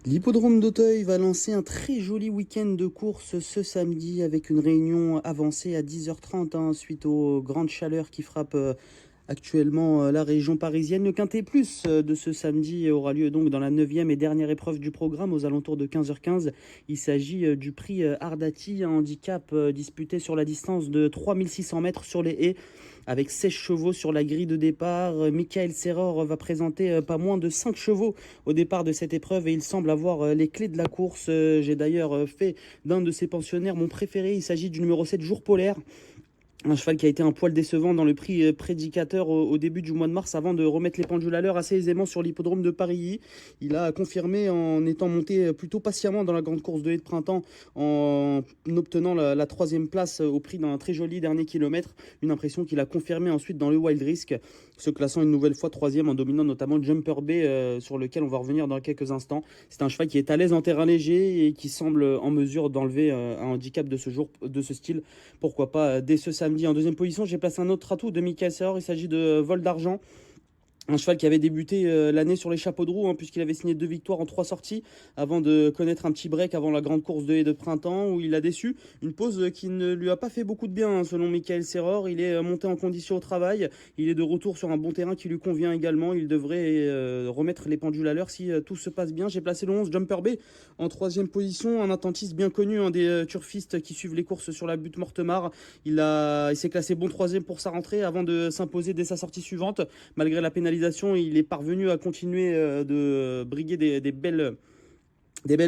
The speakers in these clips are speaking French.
L'hippodrome d'Auteuil va lancer un très joli week-end de course ce samedi avec une réunion avancée à 10h30 suite aux grandes chaleurs qui frappent actuellement la région parisienne. Le Quintet Plus de ce samedi aura lieu donc dans la 9e et dernière épreuve du programme aux alentours de 15h15. Il s'agit du prix Ardati, un handicap disputé sur la distance de 3600 mètres sur les haies avec 16 chevaux sur la grille de départ. Michael Serror va présenter pas moins de 5 chevaux au départ de cette épreuve et il semble avoir les clés de la course. J'ai d'ailleurs fait d'un de ses pensionnaires mon préféré. Il s'agit du numéro 7, Jour Polaire. Un cheval qui a été un poil décevant dans le prix prédicateur au début du mois de mars avant de remettre les pendules à l'heure assez aisément sur l'hippodrome de Paris. Il a confirmé en étant monté plutôt patiemment dans la grande course de haies de printemps en obtenant la troisième place au prix d'un très joli dernier kilomètre. Une impression qu'il a confirmée ensuite dans le Wild Risk, se classant une nouvelle fois troisième en dominant notamment Jumper Bay sur lequel on va revenir dans quelques instants. C'est un cheval qui est à l'aise en terrain léger et qui semble en mesure d'enlever un handicap de ce style. Pourquoi pas dès ce samedi. En deuxième position, j'ai placé un autre atout de Michael Serror. Il s'agit de Vol d'Argent. Un cheval qui avait débuté l'année sur les chapeaux de roue, puisqu'il avait signé 2 victoires en 3 sorties, avant de connaître un petit break avant la grande course de haies de printemps, où il a déçu. Une pause qui ne lui a pas fait beaucoup de bien, selon Michael Serror. Il est monté en condition au travail, il est de retour sur un bon terrain qui lui convient également. Il devrait remettre les pendules à l'heure si tout se passe bien. J'ai placé le 11, Jumper Bay, en troisième position, un attentiste bien connu, un des turfistes qui suivent les courses sur la butte Mortemart. Il s'est classé bon troisième pour sa rentrée, avant de s'imposer dès sa sortie suivante, malgré la pénalisation. Il est parvenu à continuer de briguer des belles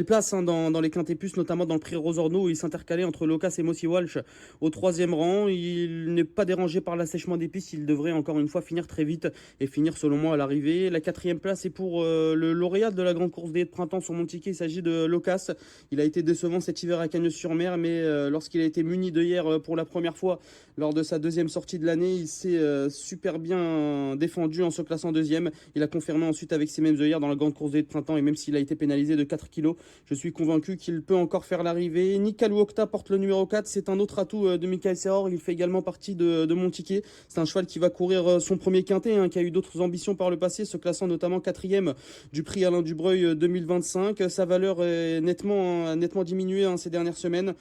places dans les Quintet Plus, notamment dans le prix Rosorno où il s'intercalait entre Locas et Mossy Walsh au troisième rang. Il n'est pas dérangé par l'assèchement des pistes. Il devrait encore une fois finir très vite et finir selon moi à l'arrivée. La quatrième place est pour le lauréat de la grande course des haies de printemps sur mon ticket. Il s'agit de Locas. Il a été décevant cet hiver à Cagnes-sur-Mer, mais lorsqu'il a été muni de hier pour la première fois lors de sa deuxième sortie de l'année, il s'est super bien défendu en se classant deuxième. Il a confirmé ensuite avec ses mêmes œillères dans la grande course des haies de printemps, et même s'il a été pénalisé de 4 kilos, je suis convaincu qu'il peut encore faire l'arrivée. Nikalou Okta porte le numéro 4. C'est un autre atout de Michael Serror. Il fait également partie de mon ticket. C'est un cheval qui va courir son premier quintet, qui a eu d'autres ambitions par le passé, se classant notamment quatrième du prix Alain Dubreuil 2025. Sa valeur est nettement diminuée ces dernières semaines.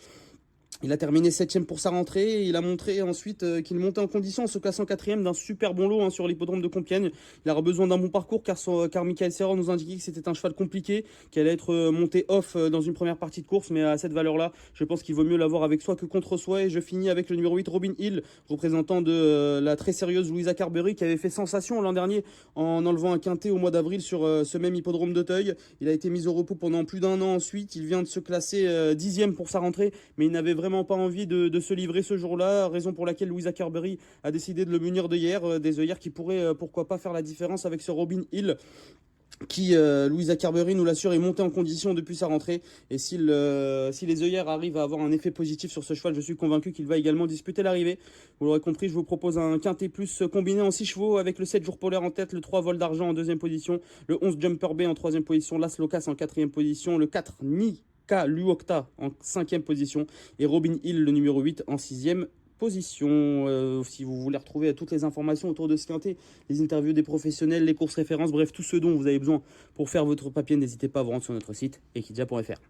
Il a terminé 7e pour sa rentrée. Il a montré ensuite qu'il montait en condition en se classant 4e d'un super bon lot sur l'hippodrome de Compiègne. Il a besoin d'un bon parcours car Michael Serror nous indiquait que c'était un cheval compliqué, qui allait être monté off dans une première partie de course. Mais à cette valeur-là, je pense qu'il vaut mieux l'avoir avec soi que contre soi. Et je finis avec le numéro 8, Robin Hill, représentant de la très sérieuse Louisa Carberry, qui avait fait sensation l'an dernier en enlevant un quintet au mois d'avril sur ce même hippodrome d'Auteuil. Il a été mis au repos pendant plus d'un an ensuite. Il vient de se classer 10e pour sa rentrée, mais il n'avait vraiment pas envie de se livrer ce jour-là, raison pour laquelle Louisa Carberry a décidé de le munir d'œillères, des œillères qui pourraient pourquoi pas faire la différence avec ce Robin Hill qui, Louisa Carberry nous l'assure, est monté en condition depuis sa rentrée. Et si les œillères arrivent à avoir un effet positif sur ce cheval, je suis convaincu qu'il va également disputer l'arrivée. Vous l'aurez compris, je vous propose un quintet plus combiné en 6 chevaux avec le 7 Jour Polaire en tête, le 3 Vol d'Argent en deuxième position, le 11 Jumper Bay en troisième position, l'As Locas en quatrième position, le 4 Nikalou Okta en cinquième position et Robin Hill, le numéro 8, en sixième position. Si vous voulez retrouver toutes les informations autour de ce quintet, les interviews des professionnels, les courses références, bref, tout ce dont vous avez besoin pour faire votre papier, n'hésitez pas à vous rendre sur notre site equidia.fr.